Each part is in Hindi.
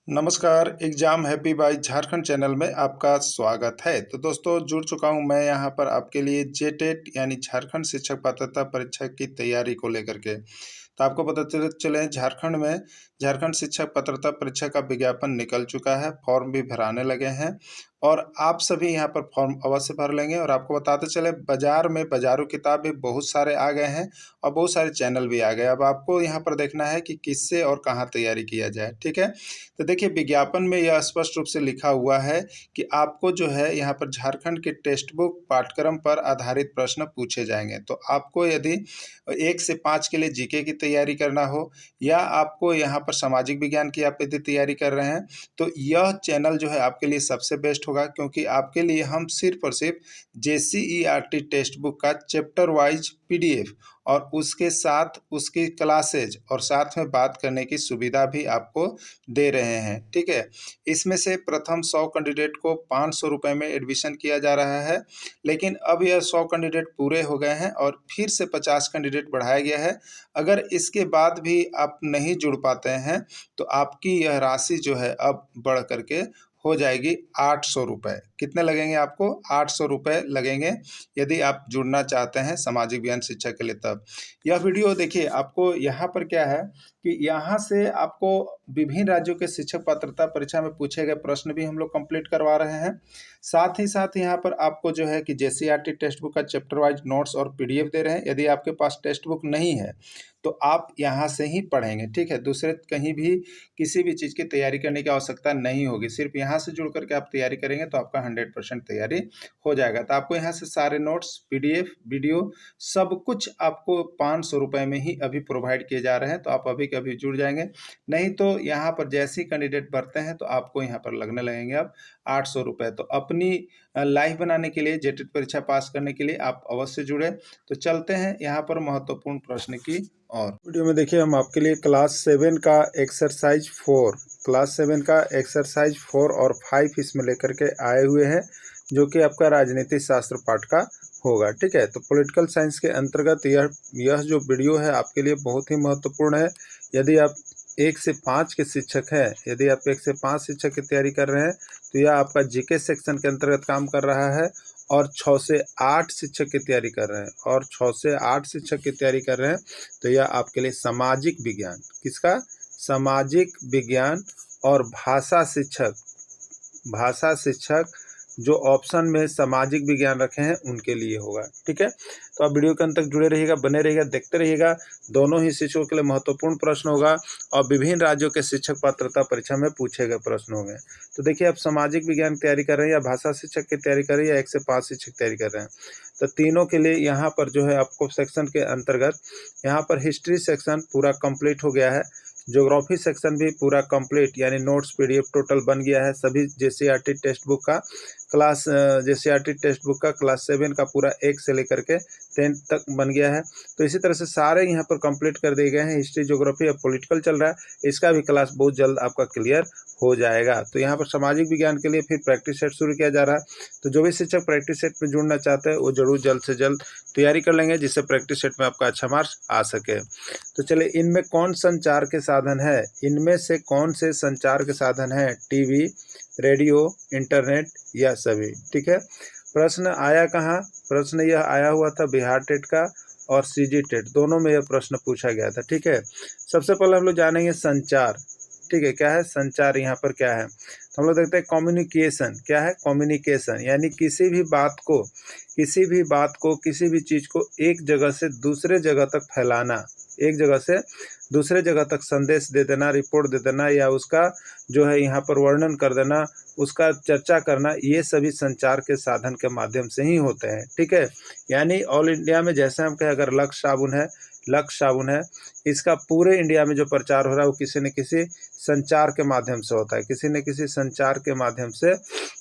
नमस्कार, exam happy by Jharkhand channel में आपका स्वागत है। तो दोस्तों जुड़ चुका हूं मैं यहां पर आपके लिए जेटेट यानी झारखंड शिक्षक पात्रता परीक्षा की तैयारी को लेकर के। तो आपको पता चले झारखंड में झारखंड शिक्षक पात्रता परीक्षा का विज्ञापन निकल चुका है, फॉर्म भी भराने लगे हैं और आप सभी यहां पर फॉर्म अवश्य भर लेंगे। और आपको बताते चले बाज़ार में बाज़ारू किताब भी बहुत सारे आ गए हैं और बहुत सारे चैनल भी आ गए। अब आपको यहाँ पर देखना है कि किससे और कहाँ तैयारी किया जाए, ठीक है। तो देखिए विज्ञापन में यह स्पष्ट रूप से लिखा हुआ है कि आपको जो है यहाँ पर झारखंड के टेक्स्ट बुक पाठ्यक्रम पर आधारित प्रश्न पूछे जाएंगे। तो आपको यदि 1 से 5 के लिए जीके की तैयारी करना हो या आपको यहाँ पर सामाजिक विज्ञान की आप यदि तैयारी कर रहे हैं तो यह चैनल जो है आपके लिए सबसे बेस्ट होगा, क्योंकि आपके लिए हम सिर्फ और सिर्फ JCERT टेक्स्ट बुक का चैप्टर वाइज PDF और उसके साथ उसकी क्लासेज और साथ में बात करने की सुविधा भी आपको दे रहे हैं, ठीक है। इसमें से प्रथम 100 कैंडिडेट को 500 रुपये में एडमिशन किया जा रहा है, लेकिन अब यह 100 कैंडिडेट पूरे हो गए हैं और फिर से 50 कैंडिडेट बढ़ाया गया है। अगर इसके बाद भी आप नहीं जुड़ पाते हैं तो आपकी यह राशि जो है अब बढ़ करके हो जाएगी 800 रुपये। कितने लगेंगे आपको? 800 रुपये लगेंगे यदि आप जुड़ना चाहते हैं सामाजिक विज्ञान शिक्षा के लिए। तब यह वीडियो देखिए, आपको यहाँ पर क्या है कि यहाँ से आपको विभिन्न राज्यों के शिक्षक पात्रता परीक्षा में पूछे गए प्रश्न भी हम लोग कंप्लीट करवा रहे हैं। साथ ही साथ यहाँ पर आपको जो है कि JCERT टेक्स्ट बुक का चैप्टर वाइज नोट्स और PDF दे रहे हैं। यदि आपके पास टेक्स्ट बुक नहीं है तो आप यहाँ से ही पढ़ेंगे, ठीक है। दूसरे कहीं भी किसी भी चीज़ की तैयारी करने की आवश्यकता नहीं होगी, सिर्फ यहाँ से जुड़ करके आप तैयारी करेंगे तो आपका 100% तैयारी हो जाएगा। तो आपको यहाँ से सारे नोट्स, PDF, वीडियो सब कुछ आपको 500 रुपये में ही अभी प्रोवाइड किए जा रहे हैं। तो आप अभी के अभी जुड़ जाएंगे, नहीं तो यहाँ पर जैसे ही कैंडिडेट बढ़ते हैं तो आपको यहाँ पर लगने लगेंगे अब 800 रुपये। तो अपनी लाइफ बनाने के लिए, जेटेट परीक्षा पास करने के लिए आप अवश्य जुड़े। तो चलते हैं यहाँ पर महत्वपूर्ण प्रश्न की और वीडियो में देखिए हम आपके लिए क्लास 7 का एक्सरसाइज 4, क्लास 7 का एक्सरसाइज 4 और 5 इसमें लेकर के आए हुए हैं, जो कि आपका राजनीति शास्त्र पाठ का होगा, ठीक है। तो पॉलिटिकल साइंस के अंतर्गत यह जो वीडियो है आपके लिए बहुत ही महत्वपूर्ण है। यदि आप 1 से 5 के शिक्षक हैं, यदि आप 1 से 5 शिक्षक की तैयारी कर रहे हैं तो यह आपका जीके सेक्शन के अंतर्गत काम कर रहा है। और 6 से 8 शिक्षक की तैयारी कर रहे हैं और 6 से 8 शिक्षक की तैयारी कर रहे हैं तो यह आपके लिए सामाजिक विज्ञान, किसका? सामाजिक विज्ञान और भाषा शिक्षक जो ऑप्शन में सामाजिक विज्ञान रखे हैं उनके लिए होगा, ठीक है। तो आप वीडियो के अंत तक जुड़े रहिएगा, बने रहिएगा, देखते रहिएगा। दोनों ही शिक्षकों के लिए महत्वपूर्ण प्रश्न होगा और विभिन्न राज्यों के शिक्षक पात्रता परीक्षा में पूछे गए प्रश्न होंगे। तो देखिए, आप सामाजिक विज्ञान की तैयारी कर रहे हैं या भाषा शिक्षक की तैयारी कर रहे हैं या 1 से 5 शिक्षक की तैयारी कर रहे हैं, तो तीनों के लिए यहाँ पर जो है आपको सेक्शन के अंतर्गत यहाँ पर हिस्ट्री सेक्शन पूरा कंप्लीट हो गया है, ज्योग्राफी सेक्शन भी पूरा कंप्लीट, यानी नोट्स PDF टोटल बन गया है। सभी JCERT टेक्स्ट बुक का JCERT टेक्स्ट बुक का क्लास 7 का पूरा 1 से लेकर के 10 तक बन गया है। तो इसी तरह से सारे यहाँ पर कंप्लीट कर दिए गए हैं। हिस्ट्री, ज्योग्राफी और पॉलिटिकल चल रहा है, इसका भी क्लास बहुत जल्द आपका क्लियर हो जाएगा। तो यहाँ पर सामाजिक विज्ञान के लिए फिर प्रैक्टिस सेट शुरू किया जा रहा है। तो जो भी शिक्षक प्रैक्टिस सेट में जुड़ना चाहते हैं वो जरूर जल्द से जल्द तैयारी कर लेंगे, जिससे प्रैक्टिस सेट में आपका अच्छा मार्क्स आ सके। तो चलिए, इनमें कौन संचार के साधन है? इनमें से कौन से संचार के साधन हैं? TV, रेडियो, इंटरनेट या सभी, ठीक है। प्रश्न आया कहाँ? प्रश्न यह आया हुआ था बिहार टेट का और CG टेट, दोनों में यह प्रश्न पूछा गया था, ठीक है। सबसे पहले हम लोग जानेंगे संचार, ठीक है। क्या है संचार? यहाँ पर क्या है तो हम लोग देखते हैं कम्युनिकेशन। क्या है? कम्युनिकेशन यानी किसी भी बात को, किसी भी चीज़ को एक जगह से दूसरे जगह तक फैलाना, एक जगह से दूसरे जगह तक संदेश दे देना, रिपोर्ट दे देना या उसका जो है यहाँ पर वर्णन कर देना, उसका चर्चा करना, ये सभी संचार के साधन के माध्यम से ही होते हैं, ठीक है। यानी ऑल इंडिया में जैसे हम कहें, अगर लक्स साबुन है, इसका पूरे इंडिया में जो प्रचार हो रहा है वो किसी न किसी संचार के माध्यम से होता है, किसी न किसी संचार के माध्यम से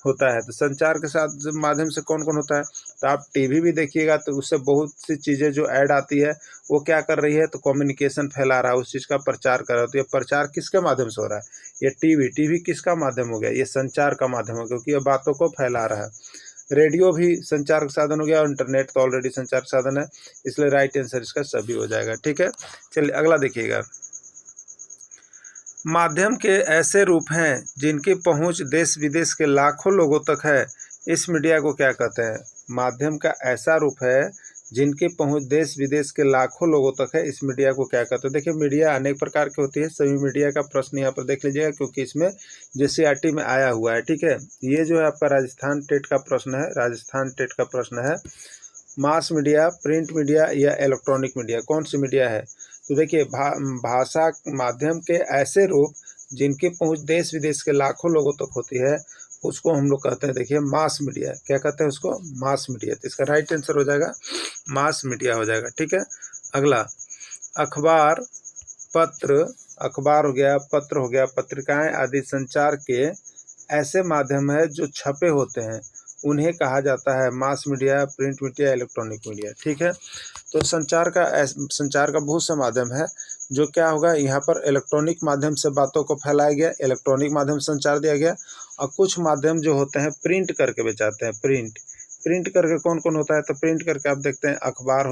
होता है। तो संचार के साथ माध्यम से कौन कौन होता है? तो आप TV भी देखिएगा तो उससे बहुत सी चीज़ें जो ऐड आती है वो क्या कर रही है? तो कम्युनिकेशन फैला रहा है, उस चीज़ का प्रचार कर रहा है। तो ये प्रचार किसके माध्यम से हो रहा है? ये TV किसका माध्यम हो गया? ये संचार का माध्यम हो गया, क्योंकि ये बातों को फैला रहा है। रेडियो भी संचार का साधन हो गया और इंटरनेट तो ऑलरेडी संचार का साधन है, इसलिए राइट आंसर इसका सभी हो जाएगा, ठीक है। चलिए अगला देखिएगा, माध्यम के ऐसे रूप हैं जिनकी पहुंच देश विदेश के लाखों लोगों तक है, इस मीडिया को क्या कहते हैं? माध्यम का ऐसा रूप है जिनकी पहुंच देश विदेश के लाखों लोगों तक है, इस मीडिया को क्या कहते हैं? देखिए, मीडिया अनेक प्रकार की होती है। सभी मीडिया का प्रश्न यहाँ पर देख लीजिएगा, क्योंकि इसमें जेसीईआरटी में आया हुआ है। ठीक है, ये जो है आपका राजस्थान टेट का प्रश्न है। राजस्थान टेट का प्रश्न है, मास मीडिया, प्रिंट मीडिया या इलेक्ट्रॉनिक मीडिया, कौन सी मीडिया है? तो देखिए, भाषा माध्यम के ऐसे रूप जिनकी पहुंच देश विदेश के लाखों लोगों तक होती है, उसको हम लोग कहते हैं, देखिए, मास मीडिया। क्या कहते हैं उसको? Mass media. तो इसका राइट आंसर हो जाएगा मास मीडिया हो जाएगा। ठीक है, अगला, अखबार, पत्र, अखबार हो गया, पत्र हो गया, पत्रिकाएं आदि संचार के ऐसे माध्यम है जो छपे होते हैं, उन्हें कहा जाता है mass media, print media, electronic media. ठीक है, तो संचार का बहुत सा माध्यम है जो क्या होगा, यहाँ पर इलेक्ट्रॉनिक माध्यम से बातों को फैलाया गया, इलेक्ट्रॉनिक माध्यम से संचार दिया गया। और कुछ माध्यम जो होते हैं प्रिंट करके बेचाते हैं। प्रिंट करके कौन कौन होता है? तो प्रिंट करके आप देखते हैं, अखबार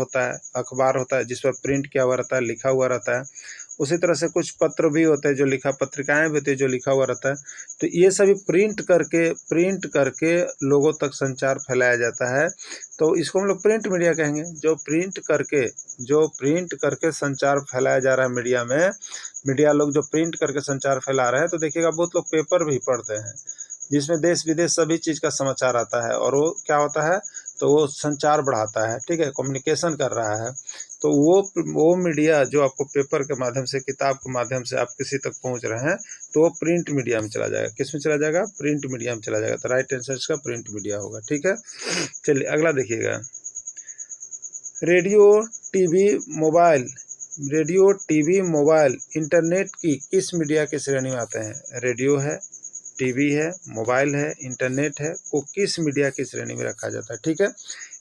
होता है जिस पर प्रिंट किया हुआ रहता है, लिखा हुआ रहता है। उसी तरह से कुछ पत्र भी होते हैं जो लिखा, पत्रिकाएं भी होती है जो लिखा हुआ रहता है। तो ये सभी प्रिंट करके लोगों तक संचार फैलाया जाता है, तो इसको हम लोग प्रिंट मीडिया कहेंगे। जो प्रिंट करके संचार फैलाया जा रहा है मीडिया में, मीडिया लोग जो प्रिंट करके संचार फैला रहे हैं, तो देखिएगा बहुत लोग पेपर भी पढ़ते हैं जिसमें देश विदेश सभी चीज़ का समाचार आता है, और वो क्या होता है, तो वो संचार बढ़ाता है। ठीक है, कम्युनिकेशन कर रहा है। तो वो मीडिया जो आपको पेपर के माध्यम से, किताब के माध्यम से आप किसी तक पहुंच रहे हैं, तो वो प्रिंट मीडिया में चला जाएगा। किस में चला जाएगा? प्रिंट मीडिया में चला जाएगा। तो राइट आंसर इसका प्रिंट मीडिया होगा। ठीक है, चलिए अगला देखिएगा, रेडियो, टीवी, मोबाइल, इंटरनेट की किस मीडिया की श्रेणी में आते हैं? रेडियो है, टीवी है, मोबाइल है, इंटरनेट है, को किस मीडिया की श्रेणी में रखा जाता है? ठीक है,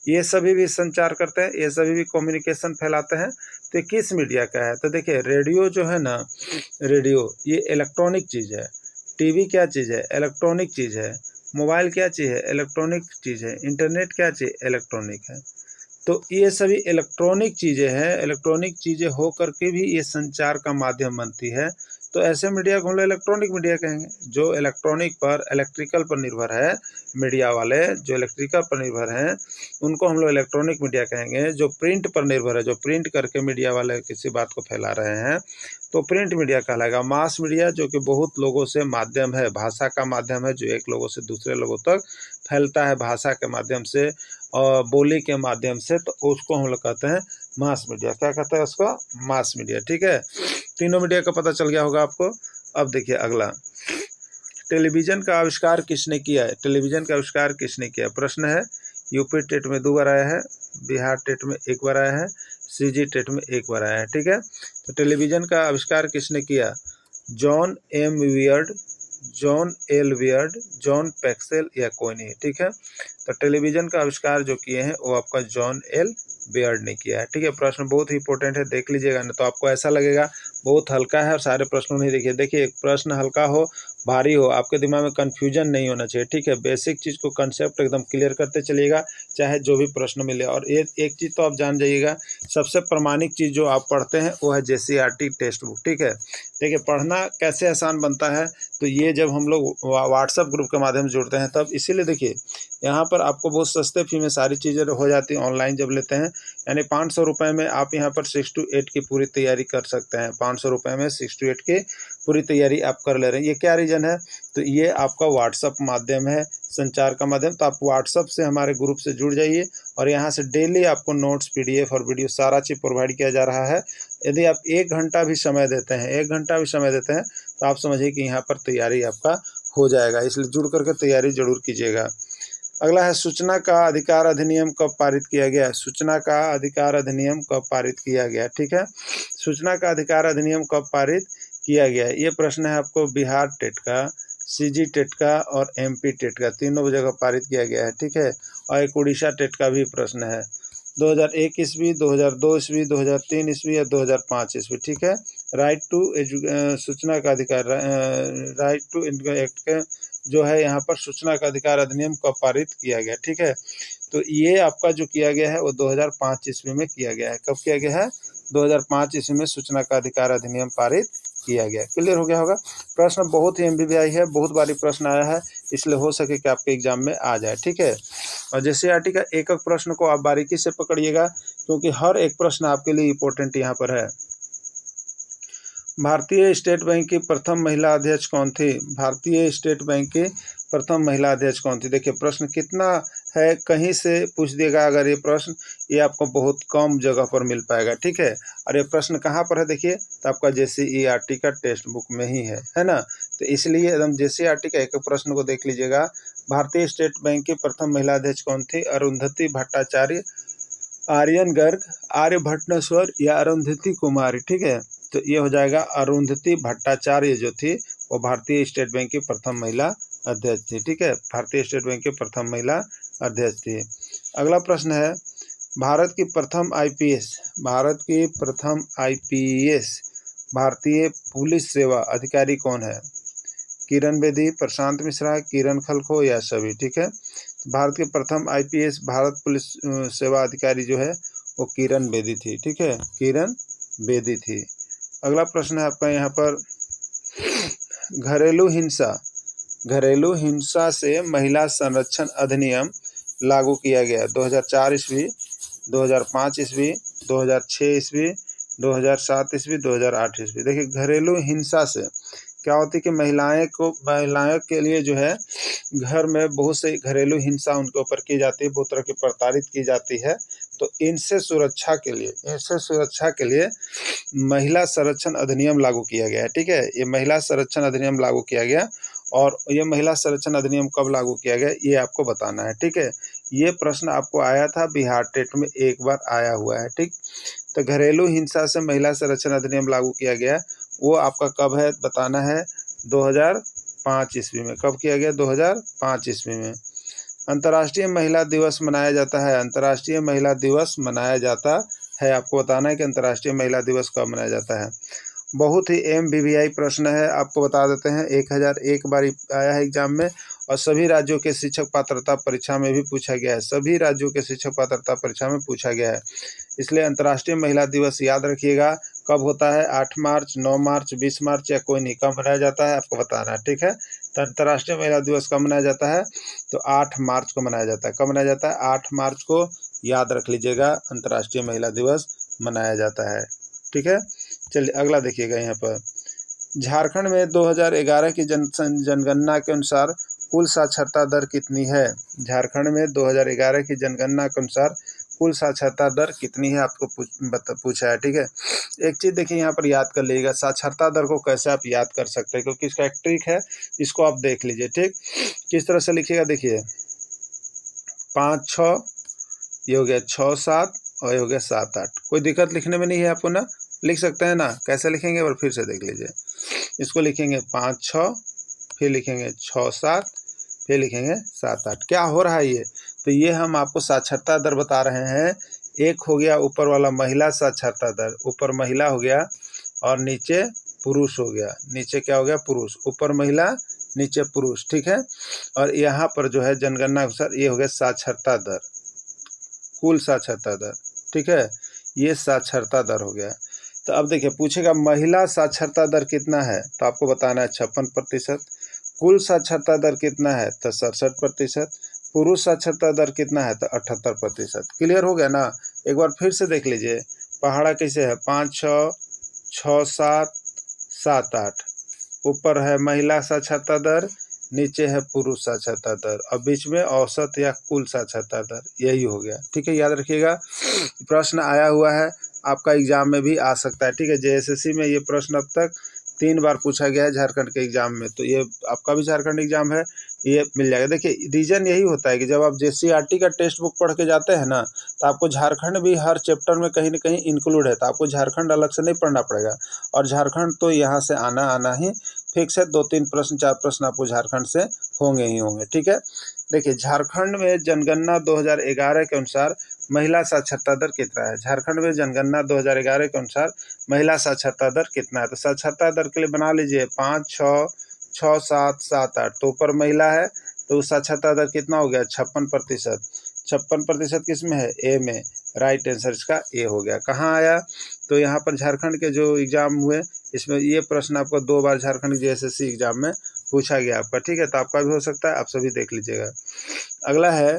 ये सभी भी संचार करते हैं, ये सभी भी कम्युनिकेशन फैलाते हैं। तो ये किस मीडिया का है? तो देखिए, रेडियो जो है ना, रेडियो ये इलेक्ट्रॉनिक चीज़ है। टीवी क्या चीज़ है? इलेक्ट्रॉनिक चीज़ है। मोबाइल क्या चीज़ है? इलेक्ट्रॉनिक चीज़ है। इंटरनेट क्या चीज़? इलेक्ट्रॉनिक है। तो ये सभी इलेक्ट्रॉनिक चीज़ें हैं, इलेक्ट्रॉनिक चीज़ें हो करके भी ये संचार का माध्यम बनती है। तो ऐसे मीडिया को हम लोग इलेक्ट्रॉनिक मीडिया कहेंगे। जो इलेक्ट्रिकल पर निर्भर है, मीडिया वाले जो इलेक्ट्रिकल पर निर्भर हैं, उनको हम लोग इलेक्ट्रॉनिक मीडिया कहेंगे। जो प्रिंट पर निर्भर है, जो प्रिंट करके मीडिया वाले किसी बात को फैला रहे हैं, तो प्रिंट मीडिया कहलाएगा। मास मीडिया जो कि बहुत लोगों से माध्यम है, भाषा का माध्यम है, जो एक लोगों से दूसरे लोगों तक फैलता है भाषा के माध्यम से और बोली के माध्यम से, तो उसको हम लोग कहते हैं मास मीडिया। क्या कहते हैं उसको? Mass media. ठीक है, तीनों मीडिया का पता चल गया होगा आपको। अब देखिए अगला, टेलीविज़न का आविष्कार किसने किया है? टेलीविज़न का आविष्कार किसने किया? प्रश्न है, यूपी टेट में 2 बार आया है, बिहार टेट में 1 बार आया है, सीजी टेट में 1 बार आया है। ठीक है, तो टेलीविज़न का आविष्कार किसने किया? John M Baird, John L Baird, John पैक्सेल या कोई नहीं। ठीक है, तो टेलीविज़न का आविष्कार जो किए हैं वो आपका जॉन एल बियर्ड ने किया है। ठीक है, प्रश्न बहुत ही इंपॉर्टेंट है, देख लीजिएगा, नहीं तो आपको ऐसा लगेगा बहुत हल्का है और सारे प्रश्नों नहीं देखिए। देखिए, एक प्रश्न हल्का हो, भारी हो, आपके दिमाग में कन्फ्यूजन नहीं होना चाहिए। ठीक है, बेसिक चीज़ को, कंसेप्ट एकदम क्लियर करते चलिएगा, चाहे जो भी प्रश्न मिले। और एक चीज़ तो आप जान जाइएगा, सबसे प्रामाणिक चीज़ जो आप पढ़ते हैं वो है जेसीईआरटी टेक्स्ट बुक। ठीक है, देखिए, पढ़ना कैसे आसान बनता है, तो ये जब हम लोग व्हाट्सएप ग्रुप के माध्यम से जुड़ते हैं तब। इसीलिए देखिए, यहाँ पर आपको बहुत सस्ते फी में सारी चीज़ें हो जाती हैं ऑनलाइन जब लेते हैं। यानी 500 रुपये में आप यहाँ पर 6 to 8 की पूरी तैयारी कर सकते हैं। 500 रुपये में 6 to 8 की पूरी तैयारी आप कर ले रहे हैं। ये क्या रीज़न है? तो ये आपका व्हाट्सअप माध्यम है, संचार का माध्यम। तो आप व्हाट्सअप से हमारे ग्रुप से जुड़ जाइए और यहाँ से डेली आपको नोट्स, पीडीएफ और वीडियो सारा चीज़ प्रोवाइड किया जा रहा है। यदि आप 1 घंटा भी समय देते हैं, 1 घंटा भी समय देते हैं, तो आप समझिए कि यहाँ पर तैयारी आपका हो जाएगा। इसलिए जुड़ करके तैयारी जरूर कीजिएगा। अगला है, सूचना का अधिकार अधिनियम कब पारित किया गया? सूचना का अधिकार अधिनियम कब पारित किया गया? ठीक है, सूचना का अधिकार अधिनियम कब पारित किया गया? ये प्रश्न है आपको बिहार टेट का, सीजी टेट का और एमपी टेट का, तीनों जगह पारित किया गया है। ठीक है, और एक उड़ीसा टेट का भी प्रश्न है, 2001 ईस्वी, 2002 ईस्वी, 2003 ईस्वी या 2005 ईस्वी। ठीक है, सूचना का अधिकार, राइट टू एक्ट के जो है यहाँ पर सूचना का अधिकार अधिनियम कब पारित किया गया? ठीक है, तो ये आपका जो किया गया है वो 2005 ईस्वी में किया गया है। कब किया गया है? 2005 ईस्वी में सूचना का अधिकार अधिनियम पारित किया गया। क्लियर हो गया होगा। प्रश्न बहुत ही MBBI है, बहुत बारी प्रश्न आया है, इसलिए हो सके कि आपके एग्जाम में आ जाए। ठीक है, और JCERT का एक एक प्रश्न को आप बारीकी से पकड़िएगा, क्योंकि हर एक प्रश्न आपके लिए इम्पोर्टेंट यहाँ पर है। भारतीय स्टेट बैंक की प्रथम महिला अध्यक्ष कौन थी? भारतीय स्टेट बैंक की प्रथम महिला अध्यक्ष कौन थी? देखिए प्रश्न कितना है, कहीं से पूछ देगा अगर ये प्रश्न, ये आपको बहुत कम जगह पर मिल पाएगा। ठीक है, और ये प्रश्न कहाँ पर है देखिए, तो आपका JCERT का टेक्स्ट बुक में ही है ना। तो इसलिए एकदम JCERT का एक प्रश्न को देख लीजिएगा। भारतीय स्टेट बैंक की प्रथम महिला अध्यक्ष कौन थी? अरुंधति भट्टाचार्य, आर्यन गर्ग, आर्य भट्टनेश्वर या अरुंधति कुमारी। ठीक है, तो ये हो जाएगा अरुंधति भट्टाचार्य जो थी वो भारतीय स्टेट बैंक की प्रथम महिला अध्यक्ष थी। ठीक है, भारतीय स्टेट बैंक की प्रथम महिला अध्यक्ष थी। अगला प्रश्न है, भारत की प्रथम IPS, भारत की प्रथम IPS भारतीय पुलिस सेवा अधिकारी कौन है? किरण बेदी, प्रशांत मिश्रा, किरण खलखो या सभी। ठीक है, भारत के प्रथम IPS भारत पुलिस सेवा अधिकारी जो है वो किरण बेदी थी। ठीक है, किरण बेदी थी। अगला प्रश्न है आपका यहाँ पर, घरेलू हिंसा से महिला संरक्षण अधिनियम लागू किया गया 2004 ईस्वी, 2005 ईस्वी, 2006 ईस्वी, 2007 ईस्वी, 2008 ईस्वी। देखिए घरेलू हिंसा से क्या होती है कि महिलाओं के लिए जो है घर में बहुत से घरेलू हिंसा उनके ऊपर की जाती है, बहुत तरह की प्रताड़ित की जाती है। तो इनसे सुरक्षा के लिए महिला संरक्षण अधिनियम लागू किया गया है। ठीक है, ये महिला संरक्षण अधिनियम लागू किया गया, और ये महिला संरक्षण अधिनियम कब लागू किया गया ये आपको बताना है। ठीक है, ये प्रश्न आपको आया था बिहार टेट में, एक बार आया हुआ है। ठीक, तो घरेलू हिंसा से महिला संरक्षण अधिनियम लागू किया गया, वो आपका कब है बताना है, 2005 ईस्वी में। कब किया गया? 2005 ईस्वी में। अंतर्राष्ट्रीय महिला दिवस मनाया जाता है, अंतर्राष्ट्रीय महिला दिवस मनाया जाता है, आपको बताना है कि अंतर्राष्ट्रीय महिला दिवस कब मनाया जाता है। बहुत ही MBBI प्रश्न है, आपको बता देते हैं, 1001 बार आया है एग्जाम में, और सभी राज्यों के शिक्षक पात्रता परीक्षा में भी पूछा गया है, सभी राज्यों के शिक्षक पात्रता परीक्षा में पूछा गया है। इसलिए अंतर्राष्ट्रीय महिला दिवस याद रखिएगा, कब होता है? 8 मार्च, 9 मार्च, 20 मार्च या कोई नहीं, कब मनाया जाता है आपको बताना है। ठीक है, तो अंतर्राष्ट्रीय महिला दिवस कब मनाया जाता है? तो 8 मार्च को मनाया जाता है। कब मनाया जाता है? 8 मार्च को, याद रख लीजिएगा, अंतर्राष्ट्रीय महिला दिवस मनाया जाता है। ठीक है, चलिए अगला देखिएगा यहाँ पर, झारखंड में 2011 की जनगणना के अनुसार कुल साक्षरता दर कितनी है? झारखंड में 2011 की जनगणना के अनुसार कुल साक्षरता दर कितनी है आपको पूछा है। ठीक है, एक चीज़ देखिए यहाँ पर याद कर लीजिएगा, साक्षरता दर को कैसे आप याद कर सकते हैं, क्योंकि इसका एक ट्रिक है, इसको आप देख लीजिए। ठीक, किस तरह से लिखिएगा, देखिए 5 6, ये हो गया 6 7, और ये हो गया 7 8। कोई दिक्कत लिखने में नहीं है आपको ना, लिख सकते हैं ना। कैसे लिखेंगे और फिर से देख लीजिए, इसको लिखेंगे 5 6, फिर लिखेंगे 6 7, फिर लिखेंगे 7 8। क्या हो रहा है ये? तो ये हम आपको साक्षरता दर बता रहे हैं। एक हो गया ऊपर वाला महिला साक्षरता दर, ऊपर महिला हो गया, और नीचे पुरुष हो गया, नीचे क्या हो गया? पुरुष। ऊपर महिला, नीचे पुरुष। ठीक है, और यहाँ पर जो है जनगणना अनुसार ये हो गया साक्षरता दर, कुल साक्षरता दर। ठीक है, ये साक्षरता दर हो गया। तो अब देखिए पूछेगा महिला साक्षरता दर कितना है, तो आपको बताना है 56%। कुल साक्षरता दर कितना है? तो 67%। पुरुष साक्षरता दर कितना है? तो 78%। क्लियर हो गया ना? एक बार फिर से देख लीजिए, पहाड़ा कैसे है? 5 6, 6 7, 7 8। ऊपर है महिला साक्षरता दर, नीचे है पुरुष साक्षरता दर, और बीच में औसत या कुल साक्षरता दर, यही हो गया। ठीक है, याद रखिएगा, प्रश्न आया हुआ है, आपका एग्जाम में भी आ सकता है। ठीक है, JSSC में ये प्रश्न अब तक 3 बार पूछा गया है झारखंड के एग्जाम में, तो ये आपका भी झारखंड एग्जाम है, ये मिल जाएगा। देखिए रीजन यही होता है कि जब आप JCERT का टेक्स्ट बुक पढ़ के जाते हैं ना, तो आपको झारखंड भी हर चैप्टर में कहीं ना कहीं इंक्लूड है, तो आपको झारखंड अलग से नहीं पढ़ना पड़ेगा, और झारखंड तो यहाँ से आना ही फिक्स है। 2-3 प्रश्न 4 प्रश्न आपको झारखंड से होंगे ही होंगे। ठीक है, देखिए झारखंड में जनगणना 2011 के अनुसार महिला साक्षरता दर कितना है? झारखंड में जनगणना 2011 के अनुसार महिला साक्षरता दर कितना है? तो साक्षरता दर के लिए बना लीजिए 5 6, 6 7, 7 8। तो ऊपर महिला है, तो साक्षरता दर कितना हो गया? 56%। 56% किस में है? ए में। राइट आंसर इसका ए हो गया। कहाँ आया? तो यहाँ पर झारखंड के जो एग्जाम हुए इसमें ये प्रश्न आपको 2 बार झारखंड JSSC एग्जाम में पूछा गया आपका, ठीक है। तो आपका भी हो सकता है, आप सभी देख लीजिएगा। अगला है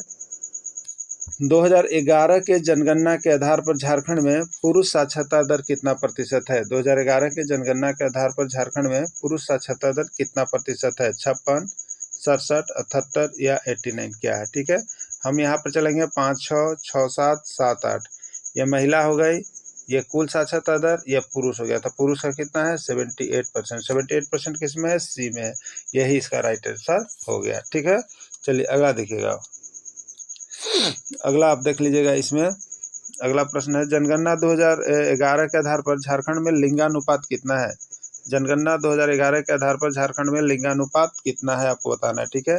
2011 के जनगणना के आधार पर झारखंड में पुरुष साक्षरता दर कितना प्रतिशत है। 2011 के जनगणना के आधार पर झारखंड में पुरुष साक्षरता दर कितना प्रतिशत है। 56, 67, 78 या 89 क्या है, ठीक है। हम यहाँ पर चलेंगे 5, 6, 6, 7, 7, 8। ये महिला हो गई, ये कुल साक्षरता दर, ये पुरुष हो गया। तो पुरुष का कितना है 78%। 78% किस में है, सी में है। यही इसका राइट आंसर हो गया, ठीक है। चलिए अगला देखिएगा। अगला आप देख लीजिएगा, इसमें अगला प्रश्न है जनगणना 2011 के आधार पर झारखंड में लिंगानुपात कितना है। जनगणना 2011 के आधार पर झारखंड में लिंगानुपात कितना है आपको बताना है, ठीक है।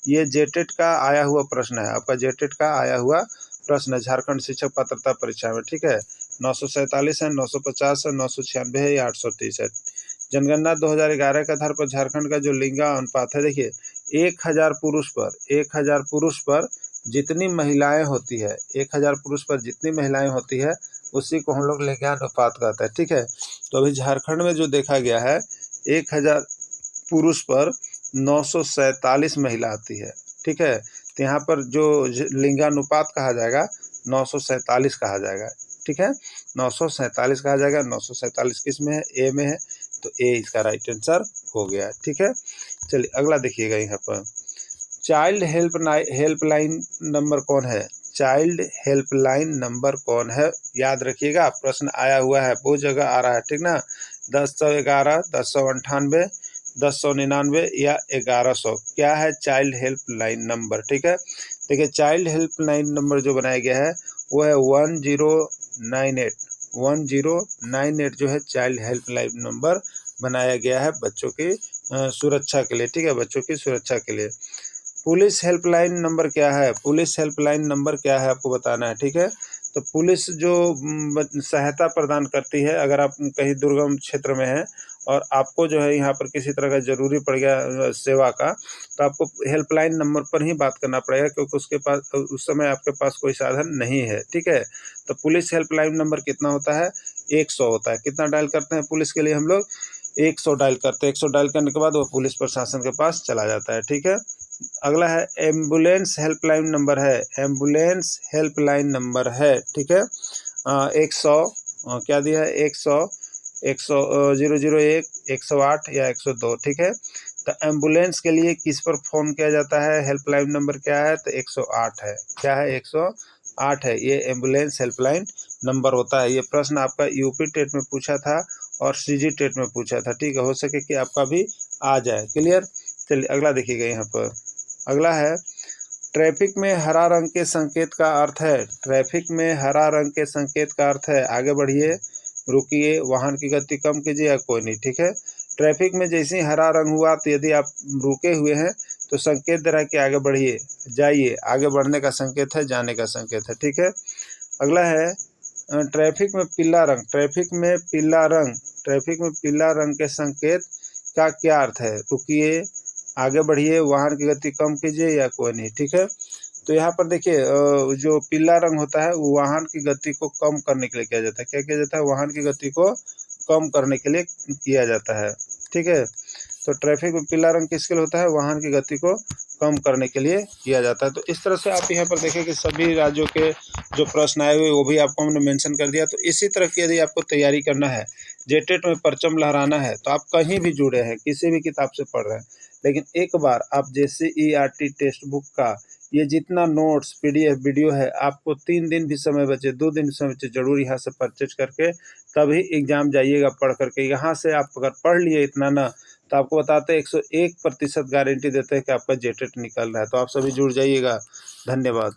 ये जेटेट का आया हुआ प्रश्न है, आपका जेटेट का आया हुआ प्रश्न है झारखंड शिक्षक पात्रता परीक्षा में, ठीक है। 947 है, 950 है, 996 है या 830 है। जनगणना 2011 के आधार पर झारखंड का जो लिंगानुपात है, देखिए 1000 पुरुष पर जितनी महिलाएं होती है, 1000 पुरुष पर जितनी महिलाएं होती है उसी को हम लोग लिंगानुपात कहते हैं, ठीक है। तो अभी झारखंड में जो देखा गया है 1000 पुरुष पर 947 महिला आती है, ठीक है। तो यहाँ पर जो लिंगानुपात कहा जाएगा 947 कहा जाएगा, ठीक है। 947 कहा जाएगा। 947 किस में है, ए में है। तो ए इसका राइट आंसर हो गया, ठीक है। चलिए अगला देखिएगा, यहाँ पर चाइल्ड हेल्पलाइन नंबर कौन है। चाइल्ड हेल्पलाइन नंबर कौन है, याद रखिएगा, प्रश्न आया हुआ है, बहुत जगह आ रहा है, ठीक ना। 1011, 1098, 1099 या 1100 क्या है चाइल्ड हेल्पलाइन नंबर, ठीक है। देखिए चाइल्ड हेल्पलाइन नंबर जो बनाया गया है वो है 1098। 1098 जो है चाइल्ड हेल्पलाइन नंबर बनाया गया है बच्चों की सुरक्षा के लिए, ठीक है, बच्चों की सुरक्षा के लिए। पुलिस हेल्पलाइन नंबर क्या है, पुलिस हेल्पलाइन नंबर क्या है आपको बताना है, ठीक है। तो पुलिस जो सहायता प्रदान करती है, अगर आप कहीं दुर्गम क्षेत्र में हैं और आपको जो है यहाँ पर किसी तरह का जरूरी पड़ गया सेवा का, तो आपको हेल्पलाइन नंबर पर ही बात करना पड़ेगा, क्योंकि उसके पास उस समय आपके पास कोई साधन नहीं है, ठीक है। तो पुलिस हेल्पलाइन नंबर कितना होता है, 100 होता है। कितना डायल करते हैं पुलिस के लिए हम लोग, 100 डायल करते हैं। 100 डायल करने के बाद वो पुलिस प्रशासन के पास चला जाता है, ठीक है। अगला है एम्बुलेंस हेल्पलाइन नंबर है, एम्बुलेंस हेल्पलाइन नंबर है, ठीक है। 100 क्या दिया है, 100, 001, 108 या 102, ठीक है। तो एम्बुलेंस के लिए किस पर फ़ोन किया जाता है, हेल्पलाइन नंबर क्या है, तो 108 है। क्या है, 108 है, ये एम्बुलेंस हेल्पलाइन नंबर होता है। ये प्रश्न आपका यूपी टेट में पूछा था और सीजी टेट में पूछा था, ठीक है। हो सके कि आपका भी आ जाए, क्लियर। चलिए अगला देखिएगा, यहाँ पर अगला है ट्रैफिक में हरा रंग के संकेत का अर्थ है। ट्रैफिक में हरा रंग के संकेत का अर्थ है आगे बढ़िए, रुकिए, वाहन की गति कम कीजिए या कोई नहीं, ठीक है। ट्रैफिक में जैसे ही हरा रंग हुआ तो यदि आप रुके हुए हैं तो संकेत दे रहा है कि आगे बढ़िए, जाइए, आगे बढ़ने का संकेत है, जाने का संकेत है, ठीक है। अगला है ट्रैफिक में पीला रंग, ट्रैफिक में पीला रंग, ट्रैफिक में पीला रंग के संकेत का क्या अर्थ है, रुकिए, आगे बढ़िए, वाहन की गति कम कीजिए या कोई नहीं, ठीक है। तो यहाँ पर देखिए जो पीला रंग होता है वो वाहन की गति को कम करने के लिए किया जाता है। क्या किया जाता है, वाहन की गति को कम करने के लिए किया जाता है, ठीक है। तो ट्रैफिक में पीला रंग किसके लिए होता है, वाहन की गति को कम करने के लिए किया जाता है। तो इस तरह से आप यहाँ पर देखें कि सभी राज्यों के जो प्रश्न आए हुए वो भी आपको हमने मेंशन कर दिया। तो इसी तरह की यदि आपको तैयारी करना है, जेटेट में परचम लहराना है, तो आप कहीं भी जुड़े हैं, किसी भी किताब से पढ़ रहे हैं, लेकिन एक बार आप JCERT टेक्स्ट बुक का ये जितना नोट्स PDF वीडियो है, आपको 3 दिन भी समय बचे, 2 दिन समय बचे, जरूर यहाँ से परचेज करके तभी एग्जाम जाइएगा पढ़ करके। यहाँ से आप अगर पढ़ लिए इतना ना, तो आपको बताते हैं 101% गारंटी देते हैं कि आपका जेटेट निकल रहा है। तो आप सभी जुड़ जाइएगा। धन्यवाद।